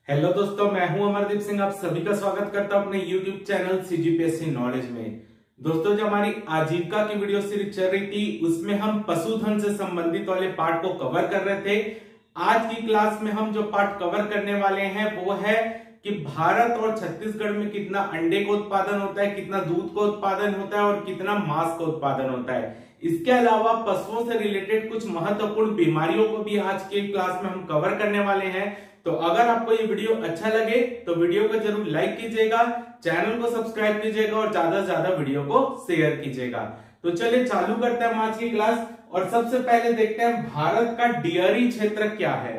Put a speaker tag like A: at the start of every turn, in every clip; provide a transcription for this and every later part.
A: Hello दोस्तों, मैं हूं अमरदीप सिंह। आप सभी का स्वागत करता हूं अपने YouTube चैनल CGPSC नॉलेज में। दोस्तों, जो हमारी आजीविका की वीडियो सीरीज चल रही थी उसमें हम पशुधन से संबंधित वाले पार्ट को कवर कर रहे थे। आज की क्लास में हम जो पार्ट कवर करने वाले हैं वो है कि भारत और छत्तीसगढ़ में कितना अंडे का उत्पादन होता है, कितना दूध का उत्पादन होता है और कितना मांस का उत्पादन होता है। इसके अलावा पशुओं से रिलेटेड कुछ महत्वपूर्ण बीमारियों को भी आज के क्लास में हम कवर करने वाले हैं। तो अगर आपको ये वीडियो अच्छा लगे तो वीडियो को जरूर लाइक कीजिएगा, चैनल को सब्सक्राइब कीजिएगा और ज्यादा से ज्यादा वीडियो को शेयर कीजिएगा। तो चलिए चालू करते हैं हम आज की क्लास। और सबसे पहले देखते हैं भारत का डेयरी क्षेत्र क्या है।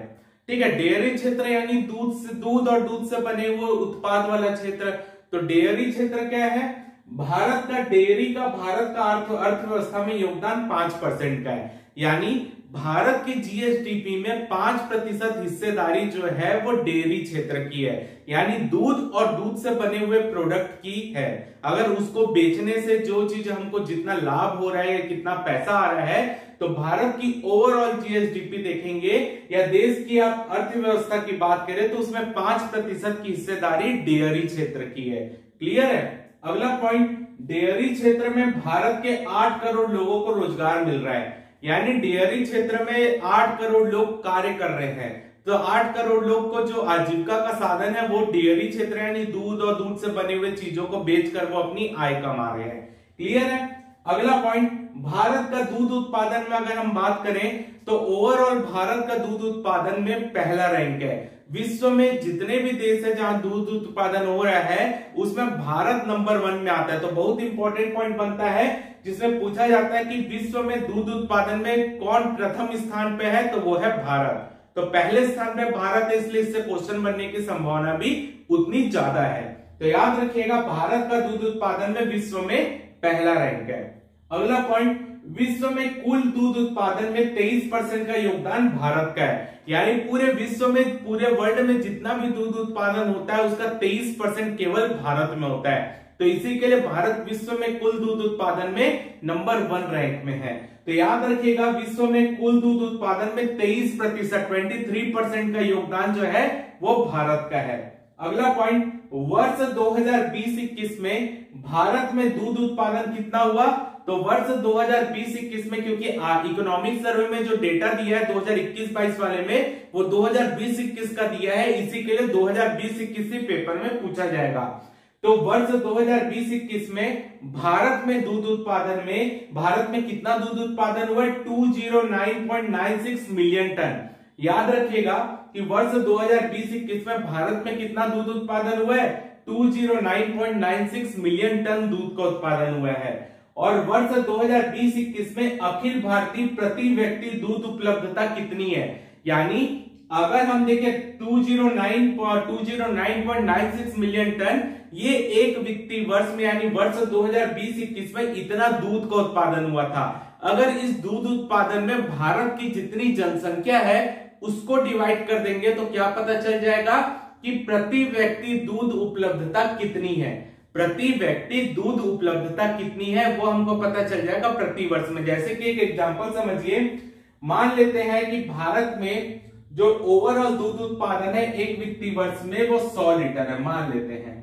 A: ठीक है, डेयरी क्षेत्र यानी दूध और दूध से बने हुए उत्पाद वाला क्षेत्र। तो डेयरी क्षेत्र क्या है? भारत का डेयरी का भारत का अर्थव्यवस्था में योगदान 5% का है। यानी भारत की जीएसडीपी में 5% हिस्सेदारी जो है वो डेयरी क्षेत्र की है, यानी दूध और दूध से बने हुए प्रोडक्ट की है। अगर उसको बेचने से जो चीज हमको जितना लाभ हो रहा है, कितना पैसा आ रहा है, तो भारत की ओवरऑल जीएसडीपी देखेंगे या देश की आप अर्थव्यवस्था की बात करें तो उसमें 5% की हिस्सेदारी डेयरी क्षेत्र की है। क्लियर है? अगला पॉइंट, डेयरी क्षेत्र में भारत के 8 करोड़ लोगों को रोजगार मिल रहा है। यानी डेयरी क्षेत्र में 8 करोड़ लोग कार्य कर रहे हैं। तो 8 करोड़ लोग को जो आजीविका का साधन है वो डेयरी क्षेत्र यानी दूध और दूध से बने हुए चीजों को बेचकर वो अपनी आय कमा रहे हैं। क्लियर है? अगला पॉइंट, भारत का दूध उत्पादन में अगर हम बात करें तो ओवरऑल भारत का दूध उत्पादन में पहला रैंक है। विश्व में जितने भी देश है जहां दूध उत्पादन हो रहा है उसमें भारत नंबर 1 में आता है। तो बहुत इंपॉर्टेंट पॉइंट बनता है जिसमें पूछा जाता है कि विश्व में दूध उत्पादन में कौन प्रथम स्थान पे है, तो वो है भारत। तो पहले स्थान पे भारत है, इसलिए इससे क्वेश्चन बनने की संभावना भी उतनी ज्यादा है। तो याद रखिएगा, भारत का दूध उत्पादन में विश्व में पहला रैंक है। अगला पॉइंट, विश्व में कुल दूध उत्पादन में 23% का योगदान भारत का है। यानी पूरे विश्व में, पूरे वर्ल्ड में जितना भी दूध उत्पादन होता है उसका 23% केवल भारत में होता है। तो इसी के लिए भारत विश्व में कुल दूध उत्पादन में नंबर 1 रैंक में है। तो याद रखिएगा, विश्व में कुल दूध उत्पादन में 23% का योगदान जो है वो भारत का है। अगला पॉइंट, वर्ष 2020-21 में भारत में दूध उत्पादन कितना हुआ? तो वर्ष 2020-21 में, क्योंकि इकोनॉमिक सर्वे में जो डेटा दिया है 2021-22 वाले में वो 2020-21 का दिया है, इसी के लिए 2020-21 ही पेपर में पूछा जाएगा। तो वर्ष 2020-21 में भारत में दूध उत्पादन में, भारत में कितना दूध उत्पादन हुआ? 209.96 मिलियन टन। याद रखिएगा कि वर्ष 2020-21 में भारत में कितना दूध उत्पादन हुआ है? 209.96 मिलियन टन दूध का उत्पादन हुआ है। और वर्ष 2020-21 में अखिल भारतीय प्रति व्यक्ति दूध उपलब्धता कितनी है? यानी अगर हम देखें 209.96 मिलियन टन, ये एक वित्तीय वर्ष में यानी वर्ष 2020-21 में इतना दूध का उत्पादन हुआ था। अगर इस दूध उत्पादन में भारत की जितनी जनसंख्या है उसको डिवाइड कर देंगे तो क्या पता चल जाएगा कि प्रति व्यक्ति दूध उपलब्धता कितनी है। प्रति व्यक्ति दूध उपलब्धता कितनी है वो हमको पता चल जाएगा प्रति वर्ष में। जैसे कि एक एग्जांपल समझिए, मान लेते हैं कि भारत में जो ओवरऑल दूध उत्पादन है एक वित्तीय वर्ष में वो 100 लीटर है। मान लेते हैं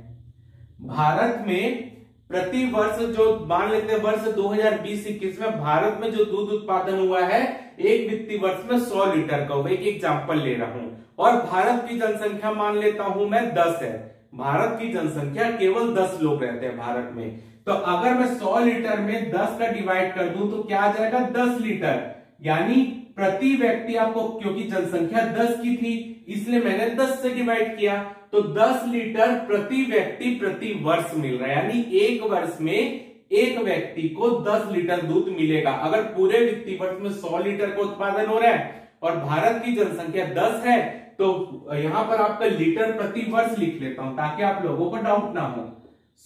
A: भारत में प्रति वर्ष जो, मान लेते हैं वर्ष 2020-21 में भारत में जो दूध उत्पादन हुआ है एक वित्तीय वर्ष में 100 लीटर का हुआ। एक एग्जांपल ले रहा हूं। और भारत की जनसंख्या मान लेता हूं मैं 10 है। भारत की जनसंख्या केवल 10 लोग रहते हैं भारत में। तो अगर मैं 100 लीटर में 10 का डिवाइड कर दूं तो क्या आ जाएगा? 10 लीटर। यानी प्रति व्यक्ति आपको, क्योंकि जनसंख्या 10 की थी इसलिए मैंने 10 से डिवाइड किया, तो 10 लीटर प्रति व्यक्ति प्रति वर्ष मिल रहा है। यानी एक वर्ष में एक व्यक्ति को 10 लीटर दूध मिलेगा। अगर पूरे वित्तीय वर्ष में 100 लीटर का उत्पादन हो रहा है और भारत की जनसंख्या 10 है तो यहां पर आपका लीटर प्रति वर्ष लिख लेता हूं ताकि आप लोगों को डाउट ना हो।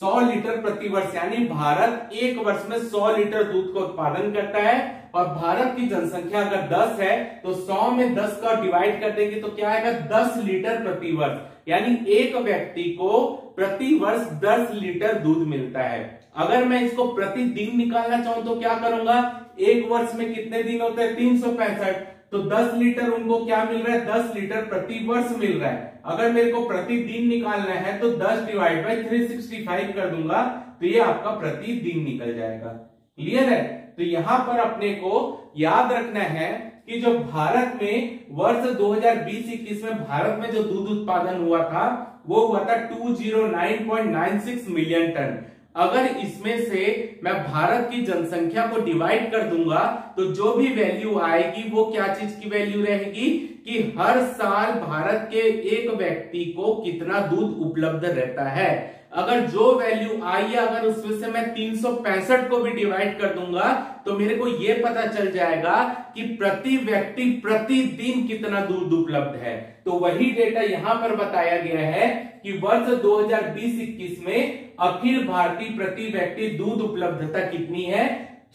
A: 100 लीटर प्रति वर्ष यानी भारत एक वर्ष में 100 लीटर दूध का उत्पादन करता है। और भारत की जनसंख्या अगर 10 है तो 100 में 10 का डिवाइड कर देंगे तो क्या आएगा? 10 लीटर प्रति वर्ष। यानी एक व्यक्ति को प्रति वर्ष 10 लीटर दूध मिलता है। अगर मैं इसको प्रतिदिन निकालना चाहूं तो क्या करूंगा? एक वर्ष में कितने दिन होते हैं? 365। तो 10 लीटर उनको क्या मिल रहा है, 10 लीटर प्रति वर्ष मिल रहा है। अगर मेरे को प्रतिदिन निकालना है तो 10 डिवाइड बाई 365 कर दूंगा तो ये आपका प्रतिदिन निकल जाएगा। क्लियर है? तो यहां पर अपने को याद रखना है कि जो भारत में वर्ष 2020-21 में भारत में जो दूध उत्पादन हुआ था वो हुआ था 209.96 मिलियन टन। अगर इसमें से मैं भारत की जनसंख्या को डिवाइड कर दूंगा तो जो भी वैल्यू आएगी वो क्या चीज की वैल्यू रहेगी कि हर साल भारत के एक व्यक्ति को कितना दूध उपलब्ध रहता है। अगर जो वैल्यू आई है अगर उसमें से मैं 365 को भी डिवाइड कर दूंगा तो मेरे को यह पता चल जाएगा कि प्रति व्यक्ति प्रतिदिन कितना दूध उपलब्ध है। तो वही डेटा यहां पर बताया गया है कि वर्ष 2020-21 में अखिल भारतीय प्रति व्यक्ति दूध उपलब्धता कितनी है,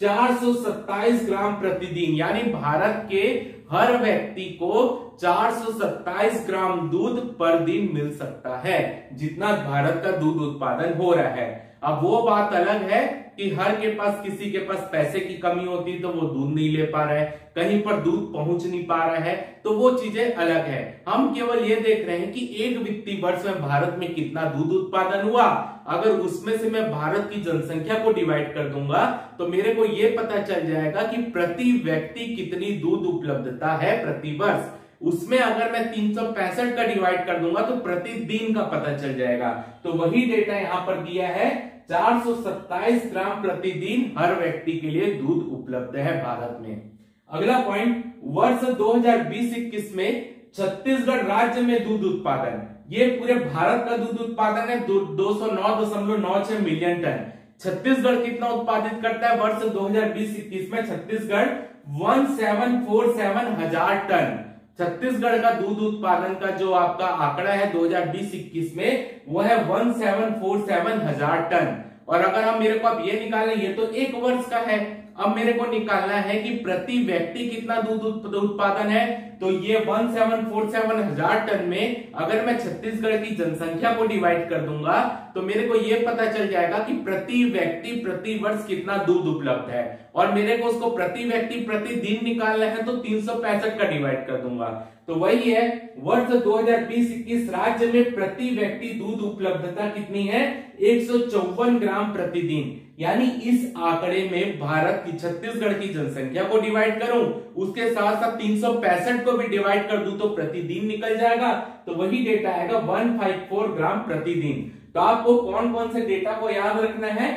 A: 427 ग्राम प्रतिदिन। यानी भारत के हर व्यक्ति को 427 ग्राम दूध पर दिन मिल सकता है, जितना भारत का दूध उत्पादन हो रहा है। अब वो बात अलग है कि हर के पास किसी के पास पैसे की कमी होती तो वो दूध नहीं ले पा रहा है, कहीं पर दूध पहुंच नहीं पा रहा है, तो वो चीजें अलग है। हम केवल ये देख रहे हैं कि एक वित्तीय वर्ष में भारत में कितना दूध उत्पादन हुआ। अगर उसमें से मैं भारत की जनसंख्या को डिवाइड कर दूंगा तो मेरे को ये पता चल जाएगा कि प्रति व्यक्ति कितनी दूध उपलब्धता है प्रति वर्ष। उसमें अगर मैं 365 का डिवाइड कर दूंगा तो प्रतिदिन का पता चल जाएगा। तो वही डेटा यहां पर दिया है, 427 ग्राम प्रतिदिन हर व्यक्ति के लिए दूध उपलब्ध है भारत में। अगला पॉइंट, वर्ष 2020-21 में छत्तीसगढ़ राज्य में दूध उत्पादन, ये पूरे भारत का दूध उत्पादन है 209.96 मिलियन टन। छत्तीसगढ़ कितना उत्पादित करता है वर्ष 2020-21 में? छत्तीसगढ़ 1747 हजार टन। छत्तीसगढ़ का दूध उत्पादन का जो आपका आंकड़ा है 2020-21 में वो है 1747 हजार टन। और अगर हम मेरे को अब ये निकालें, ये तो एक वर्ष का है, अब मेरे को निकालना है कि प्रति व्यक्ति कितना दूध उत्पादन है। तो ये 1747 हजार टन में अगर मैं छत्तीसगढ़ की जनसंख्या को डिवाइड कर दूंगा तो मेरे को ये पता चल जाएगा कि प्रति व्यक्ति प्रति वर्ष कितना दूध उपलब्ध है। और मेरे को उसको प्रति व्यक्ति प्रतिदिन निकालना है तो 365 का डिवाइड कर दूंगा। तो वही है, वर्ष 2020-21 राज्य में प्रति व्यक्ति दूध उपलब्धता कितनी है, 154 ग्राम प्रतिदिन। यानी इस आंकड़े में भारत की छत्तीसगढ़ की जनसंख्या को डिवाइड करूं, उसके साथ साथ 365 को भी डिवाइड कर दूं तो प्रतिदिन निकल जाएगा। तो वही डेटा आएगा 154 ग्राम प्रतिदिन। तो आपको कौन कौन से डेटा को याद रखना है,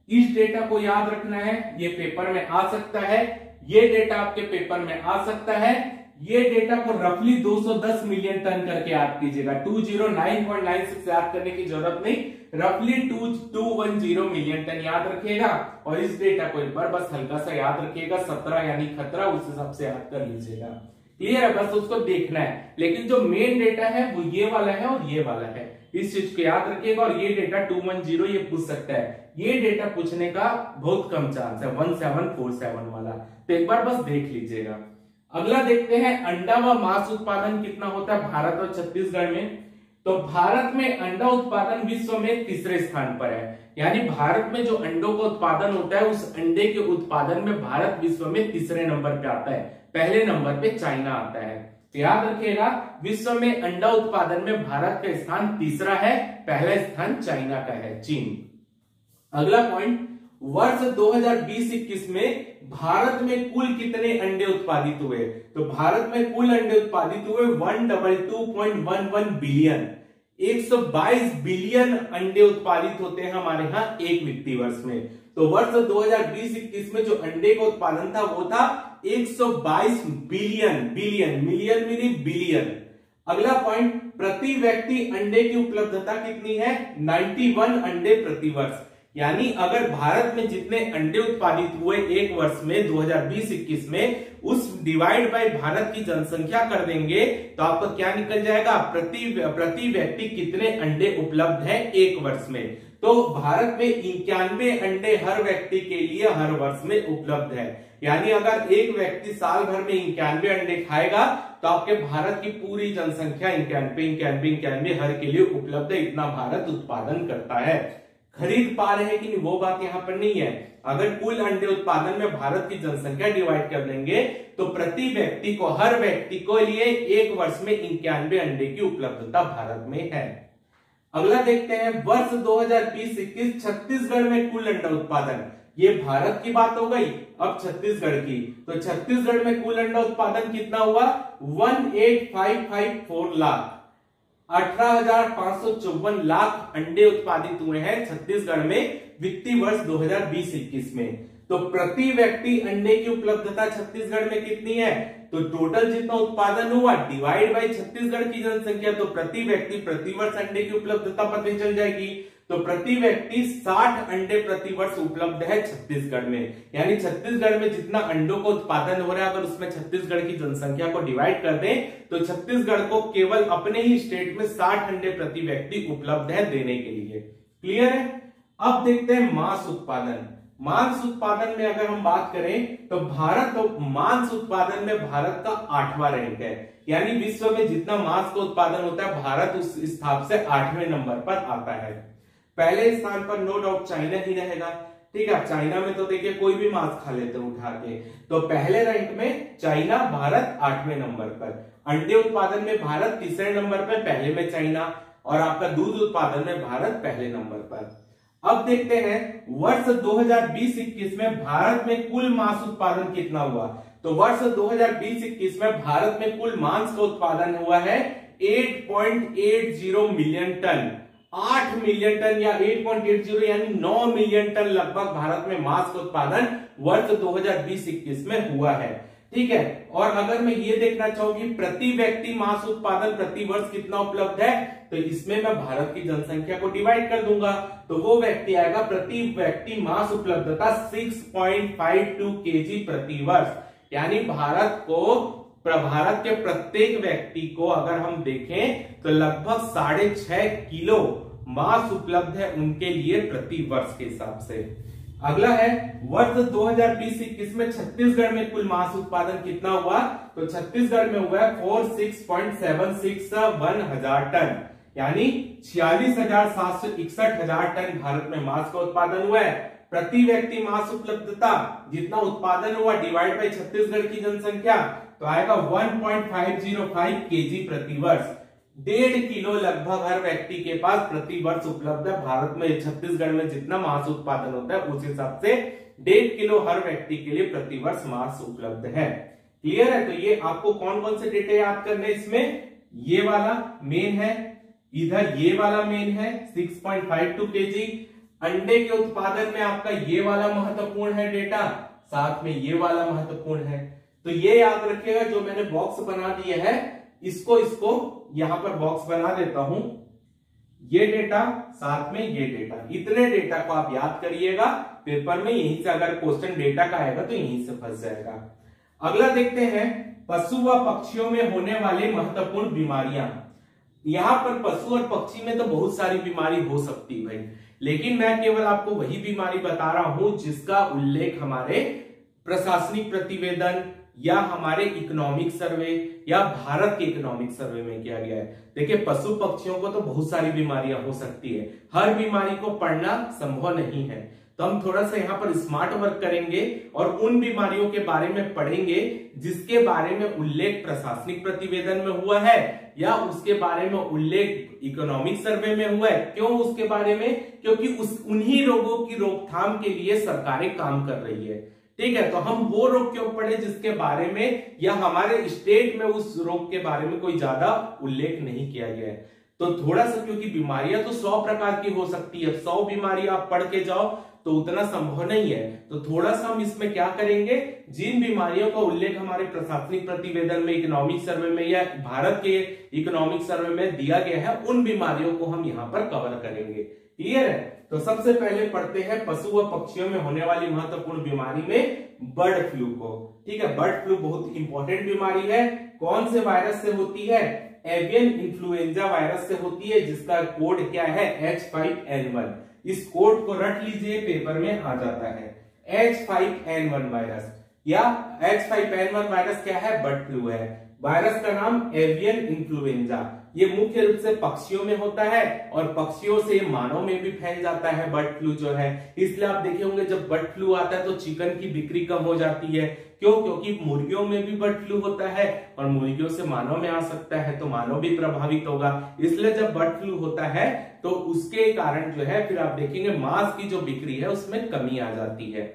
A: इस डेटा को याद रखना है, ये पेपर में आ सकता है, ये डेटा आपके पेपर में आ सकता है। ये डेटा को रफली 210 मिलियन टन करके याद कीजिएगा, 209.96 याद करने की जरूरत नहीं, रफली 210 मिलियन टन याद रखिएगा। और इस डेटा को एक बार बस हल्का सा याद रखिएगा, 17 यानी खतरा, उस हिसाब से याद कर लीजिएगा। क्लियर है? बस उसको देखना है। लेकिन जो मेन डेटा है वो ये वाला है और ये वाला है, इस चीज को याद रखिएगा। और ये डेटा 210 ये पूछ सकता है, ये डेटा पूछने का बहुत कम चांस है 1747 वाला, तो एक बार बस देख लीजिएगा। अगला देखते हैं, अंडा व मांस उत्पादन कितना होता है भारत और छत्तीसगढ़ में। तो भारत में अंडा उत्पादन विश्व में तीसरे स्थान पर है। यानी भारत में जो अंडों का उत्पादन होता है उस अंडे के उत्पादन में भारत विश्व में तीसरे नंबर पे आता है, पहले नंबर पे चाइना आता है। तो याद रखिएगा, विश्व में अंडा उत्पादन में भारत का स्थान तीसरा है, पहला स्थान चाइना का है, चीन। अगला पॉइंट, वर्ष 2020-21 में भारत में कुल कितने अंडे उत्पादित हुए। तो भारत में कुल अंडे उत्पादित हुए 122.11 बिलियन, 122 बिलियन अंडे उत्पादित होते हैं हमारे यहाँ एक वित्तीय वर्ष में। तो वर्ष 2020-21 में जो अंडे का उत्पादन था वो था 122 बिलियन, बिलियन, मिलियन में नहीं बिलियन। अगला पॉइंट, प्रति व्यक्ति अंडे की उपलब्धता कितनी है, 91 अंडे प्रति वर्ष। यानी अगर भारत में जितने अंडे उत्पादित हुए एक वर्ष में 2020-21 में, उस डिवाइड बाय भारत की जनसंख्या कर देंगे तो आपको क्या निकल जाएगा, प्रति व्यक्ति कितने अंडे उपलब्ध हैं एक वर्ष में। तो भारत में 91 अंडे हर व्यक्ति के लिए हर वर्ष में उपलब्ध है। यानी अगर एक व्यक्ति साल भर में 91 अंडे खाएगा तो आपके भारत की पूरी जनसंख्या 91 हर के लिए उपलब्ध है, इतना भारत उत्पादन करता है। खरीद पा रहे हैं कि नहीं वो बात यहाँ पर नहीं है। अगर कुल अंडे उत्पादन में भारत की जनसंख्या डिवाइड कर देंगे तो प्रति व्यक्ति को, हर व्यक्ति को लिए एक वर्ष में 91 अंडे की उपलब्धता भारत में है। अगला देखते हैं वर्ष 2020-21 छत्तीसगढ़ में कुल अंडा उत्पादन। ये भारत की बात हो गई, अब छत्तीसगढ़ की। तो छत्तीसगढ़ में कुल अंडा उत्पादन कितना हुआ? 18,554 लाख, 18,554 लाख अंडे उत्पादित हुए हैं छत्तीसगढ़ में वित्तीय वर्ष 2020-21 में। तो प्रति व्यक्ति अंडे की उपलब्धता छत्तीसगढ़ में कितनी है? तो टोटल जितना उत्पादन हुआ डिवाइड बाय छत्तीसगढ़ की जनसंख्या, तो प्रति व्यक्ति प्रति वर्ष अंडे की उपलब्धता पता चल जाएगी। तो प्रति व्यक्ति 60 अंडे प्रति वर्ष उपलब्ध है छत्तीसगढ़ में। यानी छत्तीसगढ़ में जितना अंडों का उत्पादन हो रहा है, अगर उसमें छत्तीसगढ़ की जनसंख्या को डिवाइड कर दें तो छत्तीसगढ़ को केवल अपने ही स्टेट में 60 अंडे प्रति व्यक्ति उपलब्ध है देने के लिए। क्लियर है? अब देखते हैं मांस उत्पादन। मांस उत्पादन में अगर हम बात करें तो भारत, तो मांस उत्पादन में भारत का 8वां रैंक है। यानी विश्व में जितना मांस का उत्पादन होता है भारत उस हिसाब से 8वें नंबर पर आता है। पहले स्थान पर नो डाउट चाइना ही रहेगा। ठीक है, चाइना में तो देखिए कोई भी मांस खा लेते हैं उठा के। तो पहले रैंक में चाइना, भारत 8वें नंबर पर। अंडे उत्पादन में भारत 3रे नंबर पर, पहले में चाइना। और आपका दूध उत्पादन में भारत पहले नंबर पर। अब देखते हैं वर्ष 2020-21 में भारत में कुल मांस उत्पादन कितना हुआ। तो वर्ष 2020-21 में भारत में कुल मांस का उत्पादन हुआ है 8.80 मिलियन टन। 8 मिलियन टन या 8.80 यानी 9 मिलियन टन लगभग भारत में मांस का उत्पादन वर्ष 2020-21 में हुआ है। ठीक है, और अगर मैं ये देखना चाहूंगी प्रति व्यक्ति मांस उत्पादन प्रति वर्ष कितना उपलब्ध है, तो इसमें मैं भारत की जनसंख्या को डिवाइड कर दूंगा तो वो व्यक्ति आएगा प्रति व्यक्ति मांस उपलब्धता 6.52 केजी प्रति वर्ष। यानी भारत के प्रत्येक व्यक्ति को अगर हम देखें तो लगभग 6.5 किलो मांस उपलब्ध है उनके लिए प्रति वर्ष के हिसाब से। अगला है वर्ष 2020-21 में छत्तीसगढ़ में कुल मांस उत्पादन कितना हुआ। तो छत्तीसगढ़ में हुआ है 46.761 हजार टन। यानी 46,761 हजार टन भारत में मांस का उत्पादन हुआ है। प्रति व्यक्ति मांस उपलब्धता जितना उत्पादन हुआ डिवाइड बाय छत्तीसगढ़ की जनसंख्या तो आएगा 1.505 केजी प्रति वर्ष। 1.5 किलो लगभग हर व्यक्ति के पास प्रति वर्ष उपलब्ध है। भारत में छत्तीसगढ़ में जितना मांस उत्पादन होता है उस हिसाब से 1.5 किलो हर व्यक्ति के लिए प्रति वर्ष मांस उपलब्ध है। क्लियर है? तो ये आपको कौन कौन से डेटा याद करने हैं इसमें? ये वाला मेन है, इधर ये वाला मेन है 6.52 केजी। अंडे के उत्पादन में आपका ये वाला महत्वपूर्ण है डेटा, साथ में ये वाला महत्वपूर्ण है। तो ये याद रखिएगा, जो मैंने बॉक्स बना दिया है इसको यहां पर बॉक्स बना देता हूं। ये डेटा साथ में ये डेटा, इतने डेटा को आप याद करिएगा पेपर में। यहीं से अगर क्वेश्चन डेटा का आएगा तो यहीं से फंस जाएगा। अगला देखते हैं पशु व पक्षियों में होने वाली महत्वपूर्ण बीमारियां। यहां पर पशु और पक्षी में तो बहुत सारी बीमारी हो सकती है भाई, लेकिन मैं केवल आपको वही बीमारी बता रहा हूं जिसका उल्लेख हमारे प्रशासनिक प्रतिवेदन या हमारे इकोनॉमिक सर्वे या भारत के इकोनॉमिक सर्वे में किया गया है। देखिए पशु पक्षियों को तो बहुत सारी बीमारियां हो सकती है, हर बीमारी को पढ़ना संभव नहीं है। तो हम थोड़ा सा यहाँ पर स्मार्ट वर्क करेंगे और उन बीमारियों के बारे में पढ़ेंगे जिसके बारे में उल्लेख प्रशासनिक प्रतिवेदन में हुआ है या उसके बारे में उल्लेख इकोनॉमिक सर्वे में हुआ है। क्यों उसके बारे में? क्योंकि उन्हीं रोगों की रोकथाम के लिए सरकारें काम कर रही है। ठीक है, तो हम वो रोग क्यों पढ़े जिसके बारे में या हमारे स्टेट में उस रोग के बारे में कोई ज्यादा उल्लेख नहीं किया गया है। तो थोड़ा सा, क्योंकि बीमारियां तो 100 प्रकार की हो सकती है, 100 बीमारी आप पढ़ के जाओ तो उतना संभव नहीं है। तो थोड़ा सा हम इसमें क्या करेंगे, जिन बीमारियों का उल्लेख हमारे प्रशासनिक प्रतिवेदन में, इकोनॉमिक सर्वे में या भारत के इकोनॉमिक सर्वे में दिया गया है, उन बीमारियों को हम यहाँ पर कवर करेंगे। क्लियर है? तो सबसे पहले पढ़ते हैं पशु व पक्षियों में होने वाली महत्वपूर्ण बीमारी में बर्ड फ्लू को। ठीक है, बर्ड फ्लू बहुत इंपॉर्टेंट बीमारी है। कौन से वायरस से होती है? एवियन इन्फ्लुएंजा वायरस से होती है, जिसका कोड क्या है? H5N1। इस कोड को रट लीजिए, पेपर में आ जाता है। H5N1 वायरस या H5N1 वायरस क्या है? बर्ड फ्लू है। वायरस का नाम एवियन इन्फ्लुएंजा। ये मुख्य रूप से पक्षियों में होता है और पक्षियों से मानव में भी फैल जाता है बर्ड फ्लू जो है। इसलिए आप देखे होंगे जब बर्ड फ्लू आता है तो चिकन की बिक्री कम हो जाती है। क्यों? क्योंकि मुर्गियों में भी बर्ड फ्लू होता है और मुर्गियों से मानव में आ सकता है तो मानव भी प्रभावित होगा। इसलिए जब बर्ड फ्लू होता है तो उसके कारण जो है फिर आप देखेंगे मांस की जो बिक्री है उसमें कमी आ जाती है।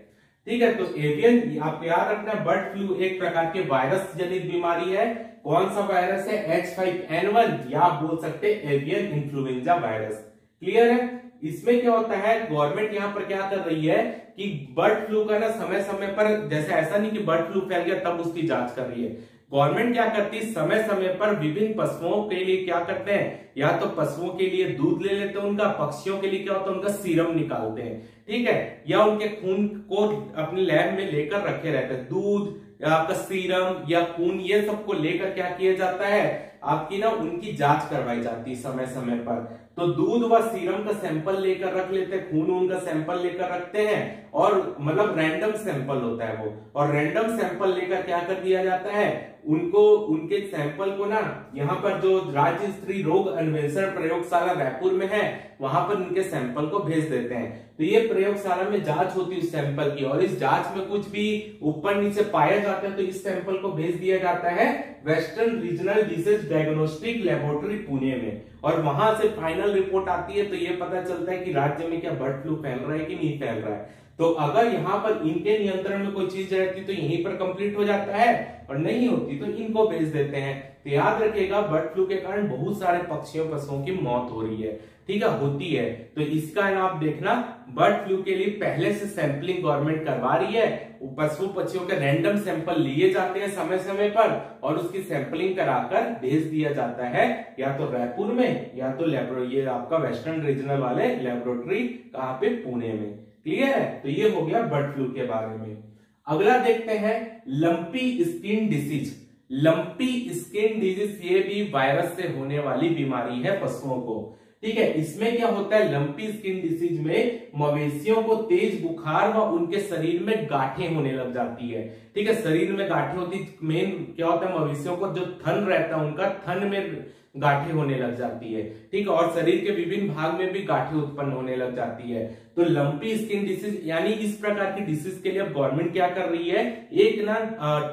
A: ठीक है, तो एवियन आपको याद रखना, बर्ड फ्लू एक प्रकार के वायरस जनित बीमारी है। कौन सा वायरस है? H5N1 या आप बोल सकते हैं एवियन इन्फ्लुएंजा वायरस। क्लियर है? इसमें क्या होता है, गवर्नमेंट यहाँ पर क्या कर रही है कि बर्ड फ्लू का ना समय समय पर, जैसे ऐसा नहीं कि बर्ड फ्लू फैल गया तब उसकी जांच कर रही है। गवर्नमेंट क्या करती है, समय समय पर विभिन्न पशुओं के लिए क्या करते हैं, या तो पशुओं के लिए दूध ले लेते हैं उनका, पक्षियों के लिए क्या होता है उनका सीरम निकालते हैं। ठीक है, या उनके खून को अपने लैब में लेकर रखे रहते हैं। दूध, आपका सीरम या खून, ये सबको लेकर क्या किया जाता है, आपकी ना उनकी जांच करवाई जाती है समय समय पर। तो दूध व सीरम का सैंपल लेकर रख लेते हैं, खून उनका सैंपल लेकर रखते हैं और मतलब रैंडम सैंपल होता है वो, और रैंडम सैंपल लेकर क्या कर दिया जाता है, उनको उनके सैंपल को ना यहाँ पर जो राज्य स्तरीय रोग अन्वेषण प्रयोगशाला रायपुर में है वहां पर उनके सैंपल को भेज देते हैं। तो ये प्रयोगशाला में जांच होती है उस सैंपल की, और इस जांच में कुछ भी ऊपर नीचे पाया जाता है तो इस सैंपल को भेज दिया जाता है western regional disease diagnostic laboratory Pune में, और वहां से फाइनल रिपोर्ट आती है तो ये पता चलता है कि राज्य में क्या बर्ड फ्लू फैल रहा है कि नहीं फैल रहा है। तो अगर यहाँ पर इनके नियंत्रण में कोई चीज रहती तो यहीं पर कंप्लीट हो जाता है, और नहीं होती तो इनको भेज देते हैं। तो याद रखिएगा बर्ड फ्लू के कारण बहुत सारे पक्षियों पशुओं की मौत हो रही है। ठीक है, होती है। तो इसका आप देखना, बर्ड फ्लू के लिए पहले से सैंपलिंग गवर्नमेंट करवा रही है, पशु पक्षियों के रैंडम सैंपल लिए जाते हैं समय समय पर और उसकी सैंपलिंग कराकर भेज दिया जाता है या तो रायपुर में या तो ये आपका वेस्टर्न रीजनल वाले लेबोरेटरी कहाँ पे, पुणे में। क्लियर है? तो ये हो गया बर्ड फ्लू के बारे में। अगला देखते हैं lumpy skin disease. Lumpy skin disease ये भी वायरस से होने वाली बीमारी है पशुओं को। ठीक है, इसमें क्या होता है, लंपी स्किन डिसीज में मवेशियों को तेज बुखार व उनके शरीर में गांठें होने लग जाती है। ठीक है, शरीर में गांठें होती, मेन क्या होता है मवेशियों को जो थन रहता है उनका थन में गांठें होने लग जाती है। ठीक है, और शरीर के विभिन्न भाग में भी गांठें उत्पन्न होने लग जाती है। तो लंपी स्किन डिसीज यानी इस प्रकार की डिसीज के लिए गवर्नमेंट क्या कर रही है, एक ना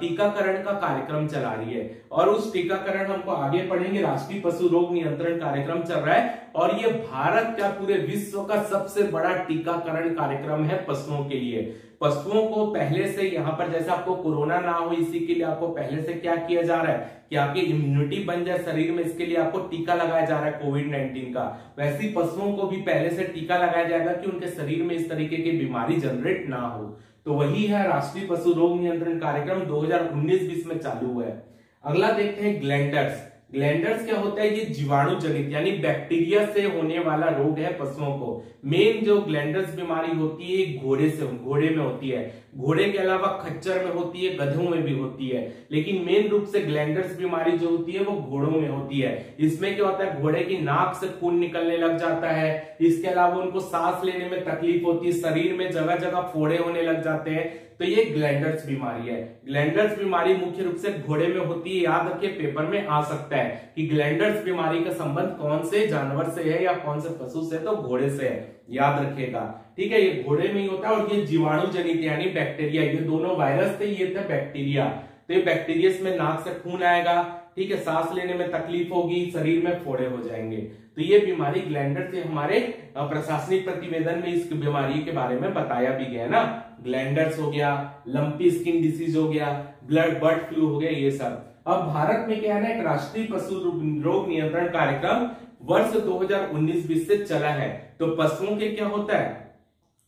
A: टीकाकरण का कार्यक्रम चला रही है, और उस टीकाकरण हमको आगे पढ़ेंगे। राष्ट्रीय पशु रोग नियंत्रण कार्यक्रम चल रहा है और ये भारत का पूरे विश्व का सबसे बड़ा टीकाकरण कार्यक्रम है पशुओं के लिए। पशुओं को पहले से यहाँ पर जैसे आपको कोरोना ना हो इसी के लिए आपको पहले से क्या किया जा रहा है कि आपकी इम्यूनिटी बन जाए शरीर में, इसके लिए आपको टीका लगाया जा रहा है कोविड-19 का। वैसे ही पशुओं को भी पहले से टीका लगाया जाएगा कि उनके शरीर में इस तरीके की बीमारी जनरेट ना हो। तो वही है राष्ट्रीय पशु रोग नियंत्रण कार्यक्रम 2019-20 में चालू हुआ है। अगला देखते हैं ग्लैंडर्स। ग्लैंडर्स क्या होता है, ये जीवाणु जनित यानी बैक्टीरिया से होने वाला रोग है पशुओं को। मेन जो ग्लैंडर्स बीमारी होती है घोड़े में होती है, घोड़े के अलावा खच्चर में होती है, गधों में भी होती है, लेकिन मेन रूप से ग्लैंडर्स बीमारी जो होती है वो घोड़ों में होती है। इसमें क्या होता है, घोड़े की नाक से खून निकलने लग जाता है, इसके अलावा उनको सांस लेने में तकलीफ होती है, शरीर में जगह जगह फोड़े होने लग जाते हैं। तो ये ग्लैंडर्स बीमारी है। ग्लैंडर्स बीमारी मुख्य रूप से घोड़े में होती है। याद रखिए पेपर में आ सकता है कि ग्लैंडर्स बीमारी का संबंध कौन से जानवर से है या कौन से पशु से, तो घोड़े से है, याद रखिएगा। ठीक है, ये घोड़े में ही होता है और ये जीवाणु जनित यानी बैक्टीरिया, ये दोनों वायरस थे, ये थे बैक्टीरिया। तो ये बैक्टीरिया में नाक से खून आएगा, ठीक है, सांस लेने में तकलीफ होगी, शरीर में फोड़े हो जाएंगे। तो ये बीमारी ग्लैंडर से हमारे प्रशासनिक प्रतिवेदन में इस बीमारी के बारे में बताया भी गया ना। ग्लैंडर्स हो गया, लंपी स्किन डिसीज हो गया, बर्ड फ्लू हो गया, ये सब। अब भारत में क्या है ना, एक राष्ट्रीय पशु रोग नियंत्रण कार्यक्रम वर्ष 2019-20 से चला है। तो पशुओं के क्या होता है,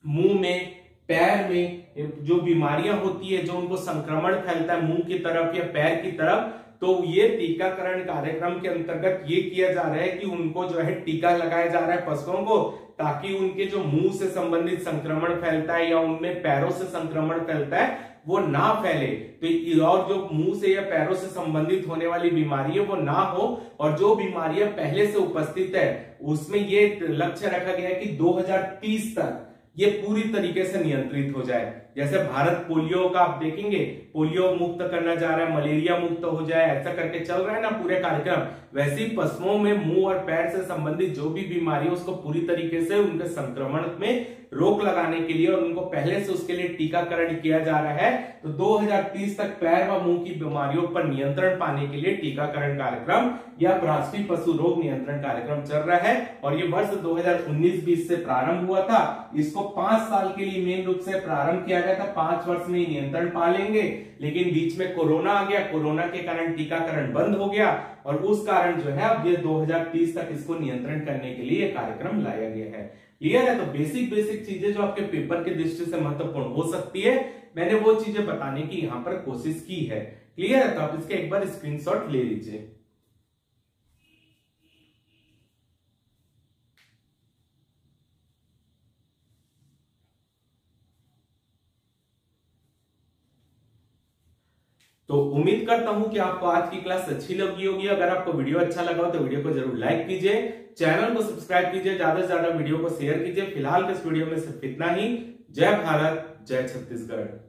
A: मुंह में, पैर में जो बीमारियां होती है, जो उनको संक्रमण फैलता है मुंह की तरफ या पैर की तरफ, तो ये टीकाकरण कार्यक्रम के अंतर्गत ये किया जा रहा है कि उनको जो है टीका लगाया जा रहा है पशुओं को, ताकि उनके जो मुंह से संबंधित संक्रमण फैलता है या उनमें पैरों से संक्रमण फैलता है वो ना फैले। तो और जो मुंह से या पैरों से संबंधित होने वाली बीमारी है वो ना हो, और जो बीमारियां पहले से उपस्थित है उसमें ये लक्ष्य रखा गया है कि 2030 तक ये पूरी तरीके से नियंत्रित हो जाए। जैसे भारत पोलियो का आप देखेंगे, पोलियो मुक्त करना जा रहा है, मलेरिया मुक्त हो जाए, ऐसा करके चल रहा है ना पूरे कार्यक्रम। वैसे ही पशुओं में मुंह और पैर से संबंधित जो भी बीमारी है उसको पूरी तरीके से उनके संक्रमण में रोक लगाने के लिए और उनको पहले से उसके लिए टीकाकरण किया जा रहा है। तो 2030 तक पैर व मुंह की बीमारियों पर नियंत्रण पाने के लिए टीकाकरण कार्यक्रम या राष्ट्रीय पशु रोग नियंत्रण कार्यक्रम चल रहा है। और ये वर्ष 2019-20 से प्रारंभ हुआ था। इसको 5 साल के लिए मेन रूप से प्रारंभ किया गया था, 5 वर्ष में नियंत्रण पा लेंगे, लेकिन बीच में कोरोना आ गया, कोरोना के कारण टीकाकरण बंद हो गया और उस कारण जो है अब ये 2030 तक इसको नियंत्रण करने के लिए कार्यक्रम लाया गया है। क्लियर है? तो बेसिक चीजें जो आपके पेपर की दृष्टि से महत्वपूर्ण हो सकती है, मैंने वो चीजें बताने की यहां पर कोशिश की है। क्लियर है? तो आप इसके एक बार स्क्रीनशॉट ले लीजिए। तो उम्मीद करता हूं कि आपको आज की क्लास अच्छी लगी होगी। अगर आपको वीडियो अच्छा लगा हो तो वीडियो को जरूर लाइक कीजिए, चैनल को सब्सक्राइब कीजिए, ज्यादा से ज्यादा वीडियो को शेयर कीजिए। फिलहाल इस वीडियो में सिर्फ इतना ही। जय भारत, जय छत्तीसगढ़।